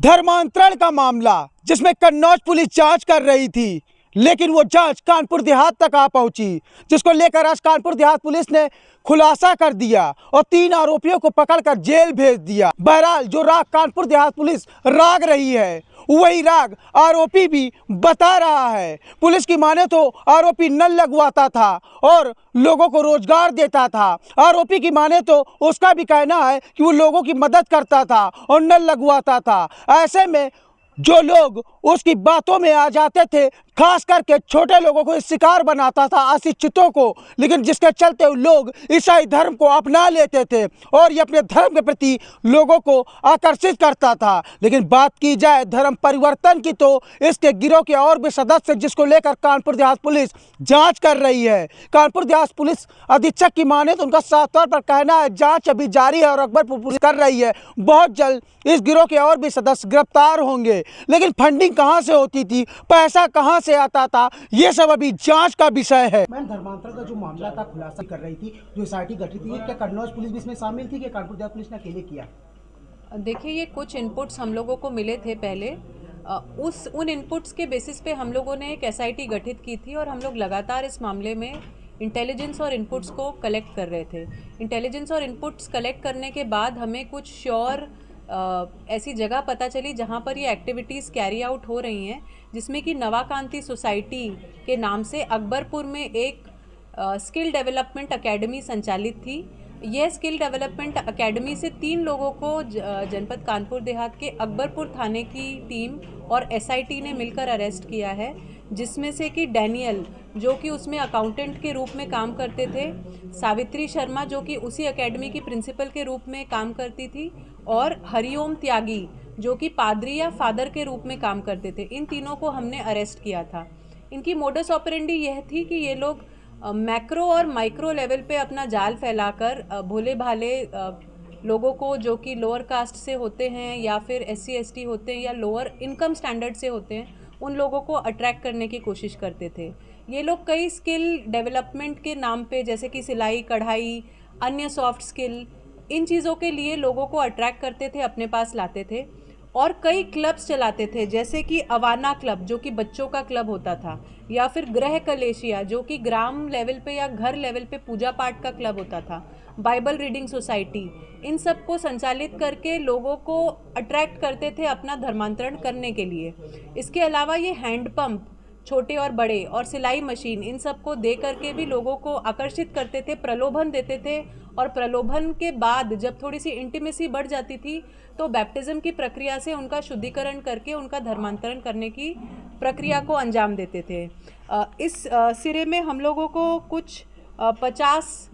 धर्मांतरण का मामला जिसमें कन्नौज पुलिस जांच कर रही थी, लेकिन वो जांच कानपुर देहात तक आ पहुंची, जिसको लेकर आज कानपुर देहात पुलिस ने खुलासा कर दिया और 3 आरोपियों को पकड़कर जेल भेज दिया। बहरहाल जो राग कानपुर देहात पुलिस राग रही है, वही राग आरोपी भी बता रहा है। पुलिस की माने तो आरोपी नल लगवाता था और लोगों को रोजगार देता था। आरोपी की माने तो उसका भी कहना है कि वो लोगों की मदद करता था और नल लगवाता था। ऐसे में जो लोग उसकी बातों में आ जाते थे, खास करके छोटे लोगों को शिकार बनाता था, अशिक्षितों को, लेकिन जिसके चलते लोग ईसाई धर्म को अपना लेते थे और ये अपने धर्म के प्रति लोगों को आकर्षित करता था। लेकिन बात की जाए धर्म परिवर्तन की, तो इसके गिरोह के और भी सदस्य, जिसको लेकर कानपुर देहात पुलिस जांच कर रही है। कानपुर देहात पुलिस अधीक्षक की माने तो उनका साफ तौर पर कहना है जांच अभी जारी है और अकबरपुर पुलिस कर रही है। बहुत जल्द इस गिरोह के और भी सदस्य गिरफ्तार होंगे। लेकिन फंडिंग कहां से होती थी, पैसा कहां से आता था, ये सब अभी जांच का विषय है। मैम, धर्मांतरण का जो मामला था, खुलासा कर रही थी, जो एसआईटी गठित हुई, क्या कन्नौज पुलिस भी इसमें शामिल थी कि कानपुर देहात पुलिस ने अकेले किया? देखिए, ये कुछ इनपुट्स हम लोगों को मिले थे पहले। उन इनपुट्स के बेसिस पे हम लोगों ने एक एसआईटी गठित की थी और हम लोग लगातार इस मामले में इंटेलिजेंस और इनपुट्स को कलेक्ट कर रहे थे। इंटेलिजेंस और इनपुट्स कलेक्ट करने के बाद हमें कुछ श्योर ऐसी जगह पता चली जहाँ पर ये एक्टिविटीज़ कैरी आउट हो रही हैं, जिसमें कि नवाकांति सोसाइटी के नाम से अकबरपुर में एक स्किल डेवलपमेंट एकेडमी संचालित थी। यह स्किल डेवलपमेंट एकेडमी से 3 लोगों को जनपद कानपुर देहात के अकबरपुर थाने की टीम और एसआईटी ने मिलकर अरेस्ट किया है, जिसमें से कि डैनियल, जो कि उसमें अकाउंटेंट के रूप में काम करते थे, सावित्री शर्मा, जो कि उसी एकेडमी की प्रिंसिपल के रूप में काम करती थी, और हरिओम त्यागी, जो कि पादरी या फादर के रूप में काम करते थे। इन तीनों को हमने अरेस्ट किया था। इनकी मोडस ऑपरेंडी यह थी कि ये लोग मैक्रो और माइक्रो लेवल पे अपना जाल फैलाकर भोले भाले लोगों को, जो कि लोअर कास्ट से होते हैं या फिर SC ST होते हैं या लोअर इनकम स्टैंडर्ड से होते हैं, उन लोगों को अट्रैक्ट करने की कोशिश करते थे। ये लोग कई स्किल डेवलपमेंट के नाम पे, जैसे कि सिलाई, कढ़ाई, अन्य सॉफ्ट स्किल, इन चीज़ों के लिए लोगों को अट्रैक्ट करते थे, अपने पास लाते थे और कई क्लब्स चलाते थे, जैसे कि अवाना क्लब, जो कि बच्चों का क्लब होता था, या फिर ग्रह कलेशिया, जो कि ग्राम लेवल पे या घर लेवल पे पूजा पाठ का क्लब होता था, बाइबल रीडिंग सोसाइटी, इन सब को संचालित करके लोगों को अट्रैक्ट करते थे अपना धर्मांतरण करने के लिए। इसके अलावा ये हैंडपम्प, छोटे और बड़े, और सिलाई मशीन, इन सब को दे करके भी लोगों को आकर्षित करते थे, प्रलोभन देते थे, और प्रलोभन के बाद जब थोड़ी सी इंटीमेसी बढ़ जाती थी तो बैप्टिज्म की प्रक्रिया से उनका शुद्धिकरण करके उनका धर्मांतरण करने की प्रक्रिया को अंजाम देते थे। इस सिरे में हम लोगों को कुछ 50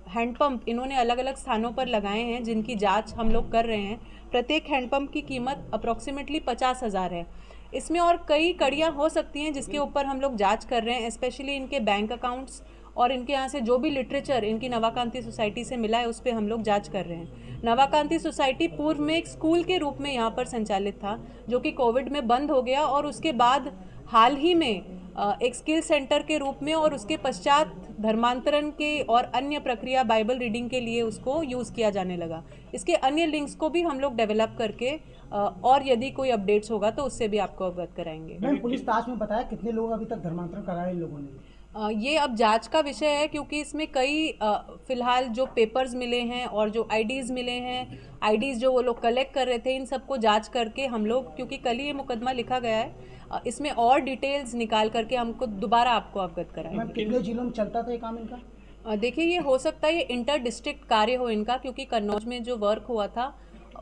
हैंडपम्प इन्होंने अलग अलग स्थानों पर लगाए हैं, जिनकी जांच हम लोग कर रहे हैं। प्रत्येक हैंडपम्प की कीमत अप्रॉक्सीमेटली 50,000 है। इसमें और कई कड़ियाँ हो सकती हैं जिसके ऊपर हम लोग जांच कर रहे हैं, स्पेशली इनके बैंक अकाउंट्स और इनके यहाँ से जो भी लिटरेचर इनकी नवाकांति सोसाइटी से मिला है, उस पर हम लोग जांच कर रहे हैं। नवाकांति सोसाइटी पूर्व में एक स्कूल के रूप में यहाँ पर संचालित था, जो कि कोविड में बंद हो गया, और उसके बाद हाल ही में एक स्किल सेंटर के रूप में, और उसके पश्चात धर्मांतरण के और अन्य प्रक्रिया बाइबल रीडिंग के लिए उसको यूज़ किया जाने लगा। इसके अन्य लिंक्स को भी हम लोग डेवलप करके और यदि कोई अपडेट्स होगा तो उससे भी आपको अवगत कराएंगे। मैम, पुलिस ताश में बताया कितने लोग अभी तक धर्मांतरण कराए इन लोगों ने? ये अब जांच का विषय है, क्योंकि इसमें कई फ़िलहाल जो पेपर्स मिले हैं और जो आईडीज़ मिले हैं, आईडीज़ जो वो लोग कलेक्ट कर रहे थे, इन सबको जांच करके हम लोग, क्योंकि कल ही ये मुकदमा लिखा गया है, इसमें और डिटेल्स निकाल करके हमको दोबारा आपको अवगत कराएंगे। मैम, कितने जिलों में चलता था ये काम इनका? देखिए, ये हो सकता है ये इंटर डिस्ट्रिक्ट कार्य हो इनका, क्योंकि कन्नौज में जो वर्क हुआ था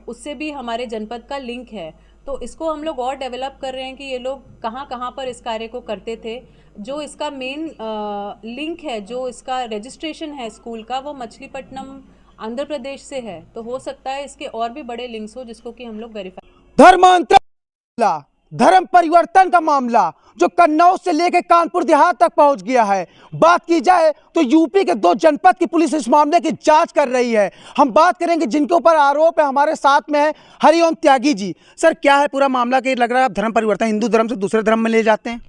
उससे भी हमारे जनपद का लिंक है, तो इसको हम लोग और डेवलप कर रहे हैं कि ये लोग कहाँ कहाँ पर इस कार्य को करते थे। जो इसका मेन लिंक है, जो इसका रजिस्ट्रेशन है स्कूल का, वो मछलीपट्टनम आंध्र प्रदेश से है, तो हो सकता है इसके और भी बड़े लिंक्स हो, जिसको कि हम लोग वेरीफाई। धर्मांतरण, धर्म परिवर्तन का मामला जो कन्नौज से लेकर कानपुर देहात तक पहुंच गया है। बात की जाए तो यूपी के 2 जनपद की पुलिस इस मामले की जांच कर रही है। हम बात करेंगे जिनके ऊपर आरोप है, हमारे साथ में है हरिओम त्यागी जी। सर, क्या है पूरा मामला? कि लग रहा है आप धर्म परिवर्तन हिंदू धर्म से दूसरे धर्म में ले जाते हैं?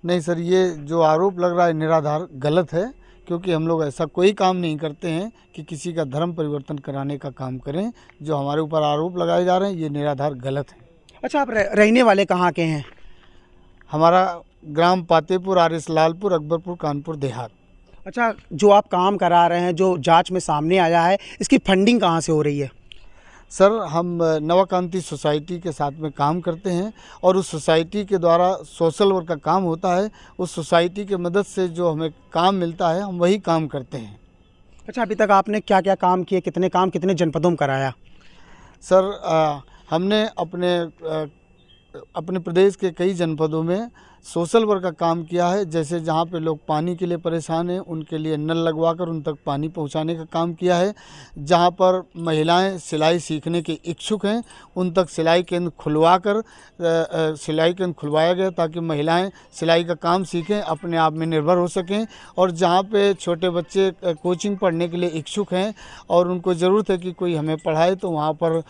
नहीं सर, ये जो आरोप लग रहा है निराधार गलत है, क्योंकि हम लोग ऐसा कोई काम नहीं करते हैं कि किसी का धर्म परिवर्तन कराने का काम करें। जो हमारे ऊपर आरोप लगाए जा रहे हैं ये निराधार गलत है। अच्छा, आप रहने वाले कहाँ के हैं? हमारा ग्राम पातेपुर, आरिस लालपुर, अकबरपुर, कानपुर देहात। अच्छा, जो आप काम करा रहे हैं, जो जांच में सामने आया है, इसकी फंडिंग कहाँ से हो रही है? सर, हम नवाकांति सोसाइटी के साथ में काम करते हैं और उस सोसाइटी के द्वारा सोशल वर्क का काम होता है। उस सोसाइटी की मदद से जो हमें काम मिलता है, हम वही काम करते हैं। अच्छा, अभी तक आपने क्या क्या काम किए, कितने काम कितने जनपदों में कराया? सर, हमने अपने प्रदेश के कई जनपदों में सोशल वर्क का काम किया है। जैसे जहाँ पे लोग पानी के लिए परेशान हैं, उनके लिए नल लगवाकर उन तक पानी पहुँचाने का काम किया है। जहाँ पर महिलाएं सिलाई सीखने के इच्छुक हैं, उन तक सिलाई केंद्र खुलवाकर सिलाई केंद्र खुलवाया गया ताकि महिलाएं सिलाई का काम सीखें, अपने आप में निर्भर हो सकें। और जहाँ पे छोटे बच्चे कोचिंग पढ़ने के लिए इच्छुक हैं और उनको ज़रूरत है कि कोई हमें पढ़ाए, तो वहाँ पर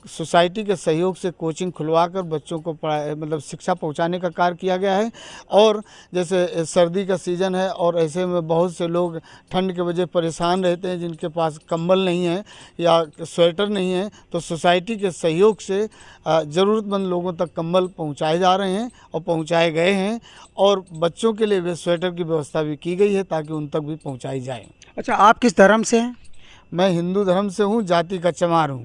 सोसाइटी के सहयोग से कोचिंग खुलवाकर बच्चों को मतलब शिक्षा पहुँचाने का कार्य किया गया है। और जैसे सर्दी का सीज़न है और ऐसे में बहुत से लोग ठंड के वजह परेशान रहते हैं, जिनके पास कंबल नहीं है या स्वेटर नहीं है, तो सोसाइटी के सहयोग से ज़रूरतमंद लोगों तक कंबल पहुंचाए जा रहे हैं और पहुंचाए गए हैं। और बच्चों के लिए भी स्वेटर की व्यवस्था भी की गई है ताकि उन तक भी पहुंचाई जाए। अच्छा, आप किस धर्म से हैं? मैं हिंदू धर्म से हूं, जाति का चमार हूं।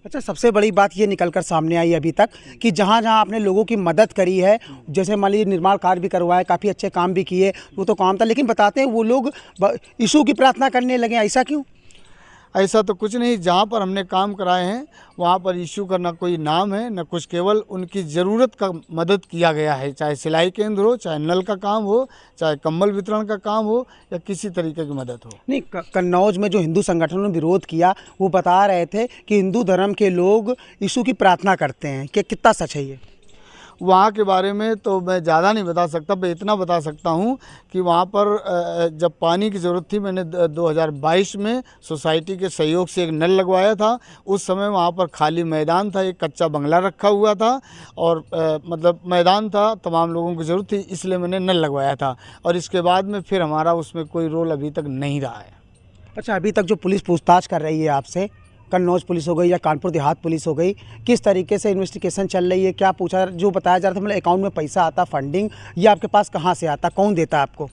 अच्छा, सबसे बड़ी बात ये निकल कर सामने आई अभी तक कि जहाँ जहाँ आपने लोगों की मदद करी है, जैसे मान लीजिए निर्माण कार्य भी करवाए, काफ़ी अच्छे काम भी किए, वो तो काम था, लेकिन बताते हैं वो लोग यीशु की प्रार्थना करने लगे, ऐसा क्यों? ऐसा तो कुछ नहीं। जहाँ पर हमने काम कराए हैं वहाँ पर यीशु का ना कोई नाम है, न कुछ, केवल उनकी ज़रूरत का मदद किया गया है। चाहे सिलाई केंद्र हो, चाहे नल का काम हो, चाहे कंबल वितरण का काम हो, या किसी तरीके की मदद हो। नहीं, कन्नौज में जो हिंदू संगठनों ने विरोध किया, वो बता रहे थे कि हिंदू धर्म के लोग यीशु की प्रार्थना करते हैं, कि कितना सच है ये? वहाँ के बारे में तो मैं ज़्यादा नहीं बता सकता। मैं इतना बता सकता हूँ कि वहाँ पर जब पानी की ज़रूरत थी, मैंने 2022 में सोसाइटी के सहयोग से एक नल लगवाया था। उस समय वहाँ पर खाली मैदान था, एक कच्चा बंगला रखा हुआ था और मतलब मैदान था, तमाम लोगों की ज़रूरत थी, इसलिए मैंने नल लगवाया था। और इसके बाद में फिर हमारा उसमें कोई रोल अभी तक नहीं रहा है। अच्छा, अभी तक जो पुलिस पूछताछ कर रही है आपसे, कन्नौज पुलिस हो गई या कानपुर देहात पुलिस हो गई, किस तरीके से इन्वेस्टिगेशन चल रही है? क्या पूछा, जो बताया जा रहा था मतलब अकाउंट में पैसा आता, फंडिंग, ये आपके पास कहाँ से आता, कौन देता है आपको?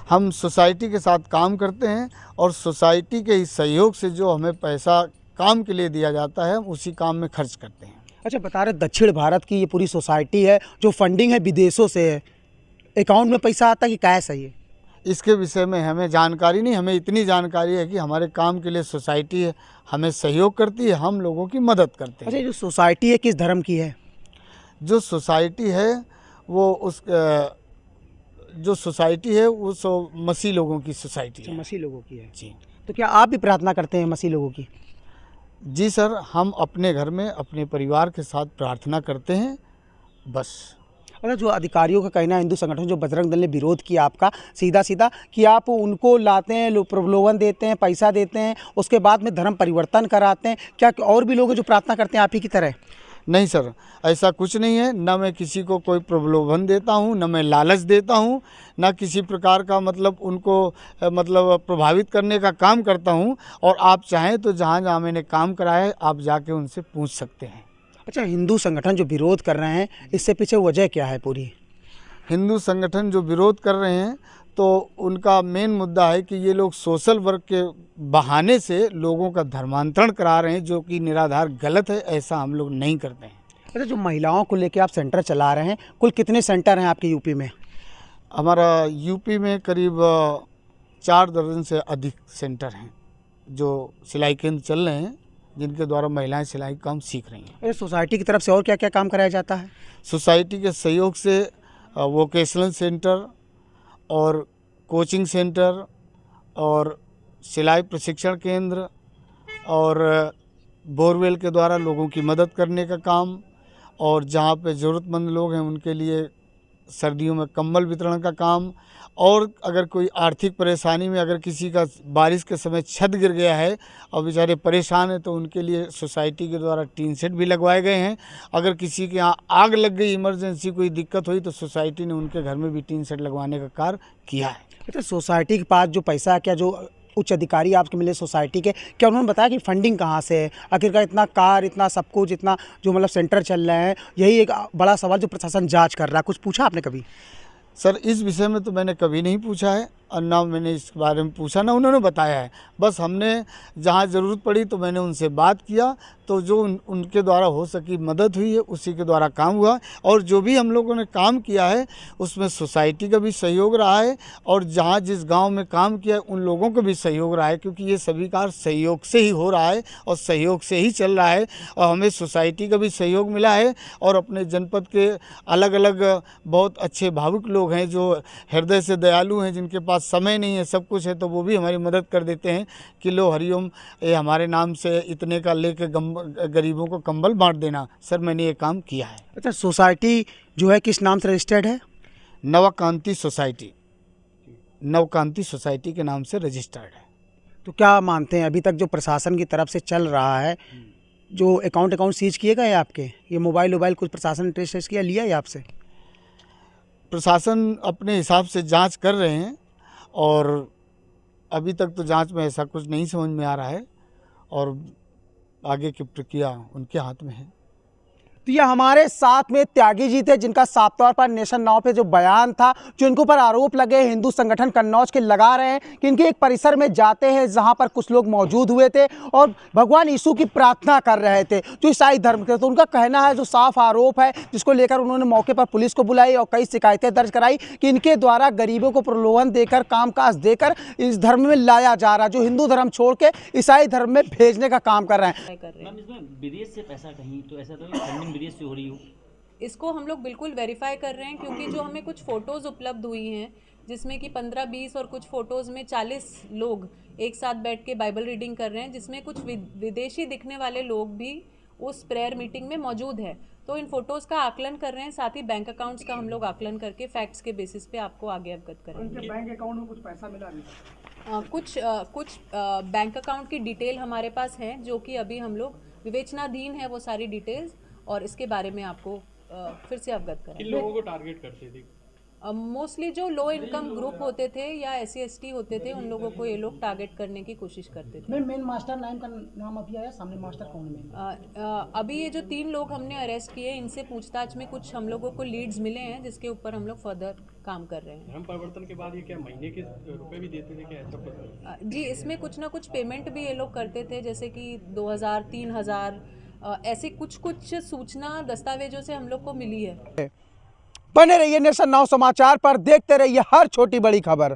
हम सोसाइटी के साथ काम करते हैं और सोसाइटी के ही सहयोग से जो हमें पैसा काम के लिए दिया जाता है, हम उसी काम में खर्च करते हैं। अच्छा, बता रहे दक्षिण भारत की ये पूरी सोसाइटी है, जो फंडिंग है विदेशों से है, अकाउंट में पैसा आता कि क्या सही है? इसके विषय में हमें जानकारी नहीं। हमें इतनी जानकारी है कि हमारे काम के लिए सोसाइटी हमें सहयोग करती है, हम लोगों की मदद करते हैं। अच्छा, जो सोसाइटी है किस धर्म की है? जो सोसाइटी है वो जो सोसाइटी है वो मसीह लोगों की सोसाइटी है। मसीह लोगों की है जी। तो क्या आप भी प्रार्थना करते हैं मसीह लोगों की? जी सर, हम अपने घर में अपने परिवार के साथ प्रार्थना करते हैं, बस। और जो अधिकारियों का कहना है, हिंदू संगठन जो बजरंग दल ने विरोध किया आपका सीधा सीधा, कि आप उनको लाते हैं, प्रलोभन देते हैं, पैसा देते हैं, उसके बाद में धर्म परिवर्तन कराते हैं, क्या और भी लोग हैं जो प्रार्थना करते हैं आप ही की तरह? नहीं सर, ऐसा कुछ नहीं है। न मैं किसी को कोई प्रलोभन देता हूँ, न मैं लालच देता हूँ, न किसी प्रकार का मतलब उनको मतलब प्रभावित करने का काम करता हूँ। और आप चाहें तो जहाँ जहाँ मैंने काम कराया है, आप जाके उनसे पूछ सकते हैं। अच्छा, हिंदू संगठन जो विरोध कर रहे हैं, इससे पीछे वजह क्या है पूरी? हिंदू संगठन जो विरोध कर रहे हैं तो उनका मेन मुद्दा है कि ये लोग सोशल वर्क के बहाने से लोगों का धर्मांतरण करा रहे हैं, जो कि निराधार गलत है। ऐसा हम लोग नहीं करते हैं। अच्छा, जो महिलाओं को लेकर आप सेंटर चला रहे हैं, कुल कितने सेंटर हैं आपके यूपी में? हमारा यूपी में करीब 4 दर्जन से अधिक सेंटर हैं जो सिलाई केंद्र चल रहे हैं, जिनके द्वारा महिलाएं सिलाई काम सीख रही हैं। सोसाइटी की तरफ से और क्या क्या काम कराया जाता है? सोसाइटी के सहयोग से वोकेशनल सेंटर और कोचिंग सेंटर और सिलाई प्रशिक्षण केंद्र और बोरवेल के द्वारा लोगों की मदद करने का काम, और जहाँ पे ज़रूरतमंद लोग हैं उनके लिए सर्दियों में कंबल वितरण का काम। और अगर कोई आर्थिक परेशानी में, अगर किसी का बारिश के समय छत गिर गया है और बेचारे परेशान हैं, तो उनके लिए सोसाइटी के द्वारा टीन सेट भी लगवाए गए हैं। अगर किसी के यहाँ आग लग गई, इमरजेंसी कोई दिक्कत हुई, तो सोसाइटी ने उनके घर में भी टीन सेट लगवाने का कार्य किया है। अच्छा, सोसाइटी के पास जो पैसा, क्या जो उच्च अधिकारी आपके मिले सोसाइटी के, क्या उन्होंने बताया कि फंडिंग कहाँ से है? आखिरकार इतना कार, इतना सब कुछ, इतना जो मतलब सेंटर चल रहे हैं, यही एक बड़ा सवाल जो प्रशासन जांच कर रहा है। कुछ पूछा आपने कभी? सर, इस विषय में तो मैंने कभी नहीं पूछा है और ना मैंने इस बारे में पूछा, ना उन्होंने बताया है। बस हमने जहाँ ज़रूरत पड़ी तो मैंने उनसे बात किया, तो जो उनके द्वारा हो सकी मदद हुई है उसी के द्वारा काम हुआ। और जो भी हम लोगों ने काम किया है उसमें सोसाइटी का भी सहयोग रहा है और जहाँ जिस गांव में काम किया है उन लोगों का भी सहयोग रहा है, क्योंकि ये सभी कार्य सहयोग से ही हो रहा है और सहयोग से ही चल रहा है। और हमें सोसाइटी का भी सहयोग मिला है और अपने जनपद के अलग अलग बहुत अच्छे भावुक लोग हैं जो हृदय से दयालु हैं, जिनके पास समय नहीं है, सब कुछ है, तो वो भी हमारी मदद कर देते हैं कि लो हरिओम, ये हमारे नाम से इतने का लेके गरीबों को कंबल बांट देना। सर, मैंने ये काम किया है। अच्छा, सोसाइटी जो है किस नाम से रजिस्टर्ड है? नवकांति सोसाइटी, नवकांति सोसाइटी के नाम से रजिस्टर्ड है। तो क्या मानते हैं अभी तक जो प्रशासन की तरफ से चल रहा है, जो अकाउंट सीज किए गए आपके, ये मोबाइल कुछ प्रशासन ने टेस्ट किया, लिया है आपसे? प्रशासन अपने हिसाब से जांच कर रहे हैं और अभी तक तो जांच में ऐसा कुछ नहीं समझ में आ रहा है और आगे की प्रक्रिया उनके हाथ में है। तो ये हमारे साथ में त्यागी जी थे, जिनका साफ तौर पर नेशन नाउ पे जो बयान था, जो इनके ऊपर आरोप लगे हिंदू संगठन कन्नौज के लगा रहे हैं कि इनके एक परिसर में जाते हैं जहां पर कुछ लोग मौजूद हुए थे और भगवान यीशु की प्रार्थना कर रहे थे जो ईसाई धर्म के। तो उनका कहना है, जो साफ आरोप है, जिसको लेकर उन्होंने मौके पर पुलिस को बुलाई और कई शिकायतें दर्ज कराई कि इनके द्वारा गरीबों को प्रलोभन देकर, कामकाज देकर इस धर्म में लाया जा रहा, जो हिंदू धर्म छोड़ के ईसाई धर्म में भेजने का काम कर रहे हैं। मैम, इसमें विदेश से पैसा कहीं तो ऐसा तो फंडिंग विदेश से हो रही हो? इसको हम लोग बिल्कुल वेरीफाई कर रहे हैं, क्योंकि जो हमें कुछ फ़ोटोज़ उपलब्ध हुई हैं जिसमें कि 15-20 और कुछ फ़ोटोज़ में 40 लोग एक साथ बैठ के बाइबल रीडिंग कर रहे हैं, जिसमें कुछ विदेशी दिखने वाले लोग भी उस प्रेयर मीटिंग में मौजूद है। तो इन फ़ोटोज़ का आकलन कर रहे हैं, साथ ही बैंक अकाउंट्स का हम लोग आकलन करके फैक्ट्स के बेसिस पे आपको आगे अवगत करेंगे। उनके बैंक अकाउंट में कुछ पैसा मिला नहीं? कुछ बैंक अकाउंट की डिटेल हमारे पास है, जो कि अभी हम लोग विवेचनाधीन है वो सारी डिटेल्स, और इसके बारे में आपको फिर से अवगत करें। किन लोगों को टारगेट करते थे? मोस्टली जो लो इनकम ग्रुप होते थे या SC/ST होते थे, उन लोगों को ये लोग टारगेट करने की कोशिश करते थे। मेन मास्टर नाम का नाम अभी आया सामने, मास्टर कौन है? अभी ये जो 3 लोग हमने अरेस्ट किए, इनसे पूछताछ में कुछ हम लोगों को लीड्स मिले हैं, जिसके ऊपर हम लोग फर्दर काम कर रहे हैं। धर्म परिवर्तन के बाद ये क्या महीने के रुपए भी देते थे क्या, ऐसा कुछ? जी, इसमें कुछ ना कुछ पेमेंट भी ये लोग करते थे, जैसे कि 2000, 3000 ऐसे कुछ सूचना दस्तावेजों से हम लोग को मिली है। बने रहिए नेशन नाउ समाचार पर, देखते रहिए हर छोटी बड़ी खबर।